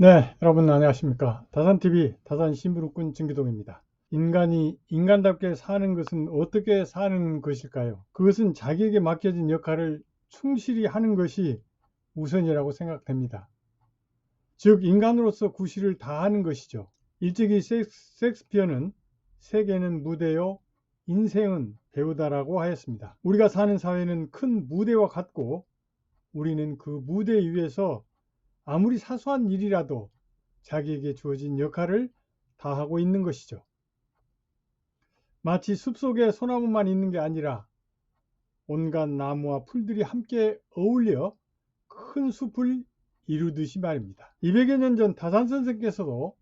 네, 여러분 안녕하십니까. 다산TV 다산신부름꾼 정기동입니다. 인간이 인간답게 사는 것은 어떻게 사는 것일까요? 그것은 자기에게 맡겨진 역할을 충실히 하는 것이 우선이라고 생각됩니다. 즉, 인간으로서 구실을 다하는 것이죠. 일찍이 셰익스피어는 세계는 무대요, 인생은 배우다라고 하였습니다. 우리가 사는 사회는 큰 무대와 같고 우리는 그 무대 위에서 아무리 사소한 일이라도 자기에게 주어진 역할을 다하고 있는 것이죠. 마치 숲속에 소나무만 있는 게 아니라 온갖 나무와 풀들이 함께 어울려 큰 숲을 이루듯이 말입니다. 200여 년 전 다산 선생께서도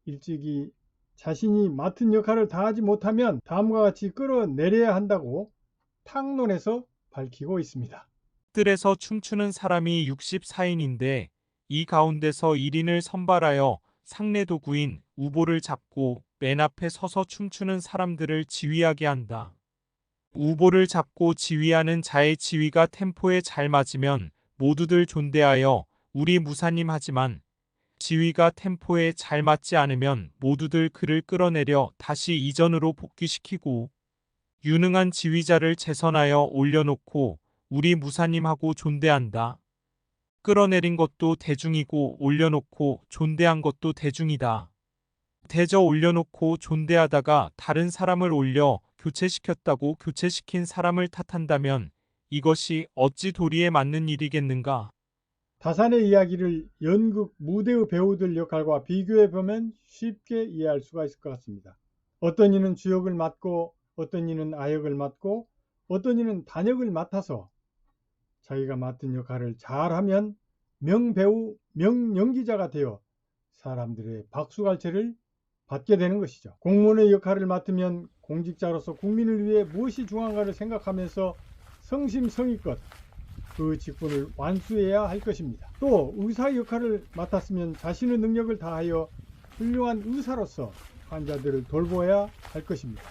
일찍이 자신이 맡은 역할을 다하지 못하면 다음과 같이 끌어내려야 한다고 탕론에서 밝히고 있습니다. 들에서 춤추는 사람이 64인인데 이 가운데서 1인을 선발하여 상례도구인 우보를 잡고 맨 앞에 서서 춤추는 사람들을 지휘하게 한다. 우보를 잡고 지휘하는 자의 지휘가 템포에 잘 맞으면 모두들 존대하여 우리 무사님 하지만 지휘가 템포에 잘 맞지 않으면 모두들 그를 끌어내려 다시 이전으로 복귀시키고 유능한 지휘자를 재선하여 올려놓고 우리 무사님하고 존대한다. 끌어내린 것도 대중이고 올려놓고 존대한 것도 대중이다. 대저 올려놓고 존대하다가 다른 사람을 올려 교체시켰다고 교체시킨 사람을 탓한다면 이것이 어찌 도리에 맞는 일이겠는가? 다산의 이야기를 연극 무대의 배우들 역할과 비교해 보면 쉽게 이해할 수가 있을 것 같습니다. 어떤 이는 주역을 맡고 어떤 이는 아역을 맡고 어떤 이는 단역을 맡아서 자기가 맡은 역할을 잘하면 명배우, 명연기자가 되어 사람들의 박수갈채를 받게 되는 것이죠. 공무원의 역할을 맡으면 공직자로서 국민을 위해 무엇이 중요한가를 생각하면서 성심성의껏 그 직분을 완수해야 할 것입니다. 또 의사 역할을 맡았으면 자신의 능력을 다하여 훌륭한 의사로서 환자들을 돌보아야 할 것입니다.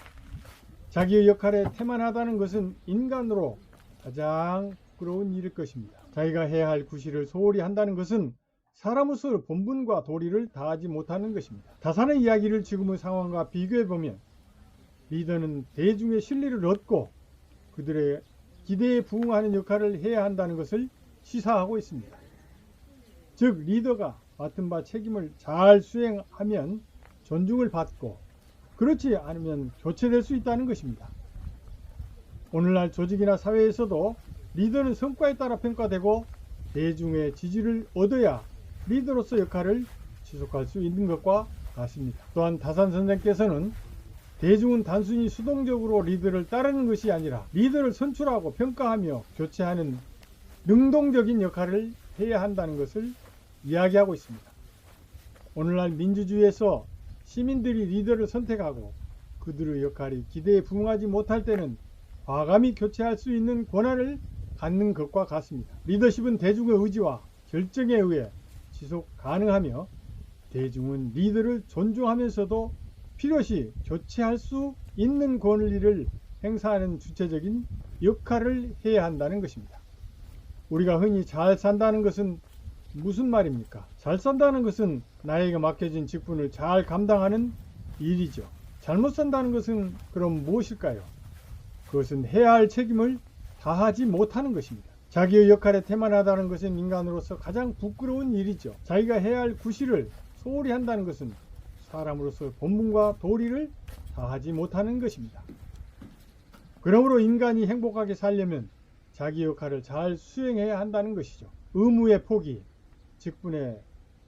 자기의 역할에 태만하다는 것은 인간으로 가장 부끄러운 일일 것입니다. 자기가 해야 할 구실을 소홀히 한다는 것은 사람으로서 본분과 도리를 다하지 못하는 것입니다. 다산의 이야기를 지금의 상황과 비교해 보면 리더는 대중의 신뢰를 얻고 그들의 기대에 부응하는 역할을 해야 한다는 것을 시사하고 있습니다. 즉 리더가 맡은 바 책임을 잘 수행하면 존중을 받고 그렇지 않으면 교체될 수 있다는 것입니다. 오늘날 조직이나 사회에서도 리더는 성과에 따라 평가되고 대중의 지지를 얻어야 리더로서 역할을 지속할 수 있는 것과 같습니다. 또한 다산 선생께서는 대중은 단순히 수동적으로 리더를 따르는 것이 아니라 리더를 선출하고 평가하며 교체하는 능동적인 역할을 해야 한다는 것을 이야기하고 있습니다. 오늘날 민주주의에서 시민들이 리더를 선택하고 그들의 역할이 기대에 부응하지 못할 때는 과감히 교체할 수 있는 권한을 갖는 것과 같습니다. 리더십은 대중의 의지와 결정에 의해 지속 가능하며 대중은 리더를 존중하면서도 필요시 교체할 수 있는 권리를 행사하는 주체적인 역할을 해야 한다는 것입니다. 우리가 흔히 잘 산다는 것은 무슨 말입니까? 잘 산다는 것은 나에게 맡겨진 직분을 잘 감당하는 일이죠. 잘못 산다는 것은 그럼 무엇일까요? 그것은 해야 할 책임을 다하지 못하는 것입니다. 자기의 역할에 태만하다는 것은 인간으로서 가장 부끄러운 일이죠. 자기가 해야 할 구실을 소홀히 한다는 것은 사람으로서 본분과 도리를 다하지 못하는 것입니다. 그러므로 인간이 행복하게 살려면 자기 역할을 잘 수행해야 한다는 것이죠. 의무의 포기, 직분의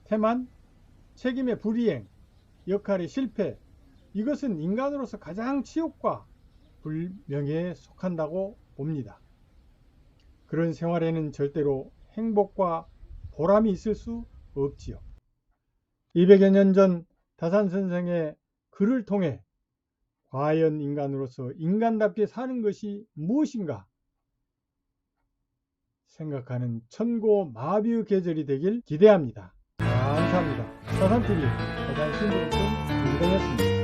태만, 책임의 불이행, 역할의 실패, 이것은 인간으로서 가장 치욕과 불명예에 속한다고 봅니다. 그런 생활에는 절대로 행복과 보람이 있을 수 없지요. 200여 년 전 다산 선생의 글을 통해 과연 인간으로서 인간답게 사는 것이 무엇인가 생각하는 천고마비의 계절이 되길 기대합니다. 감사합니다. 다산TV 다산신부름꾼 김기동이었습니다.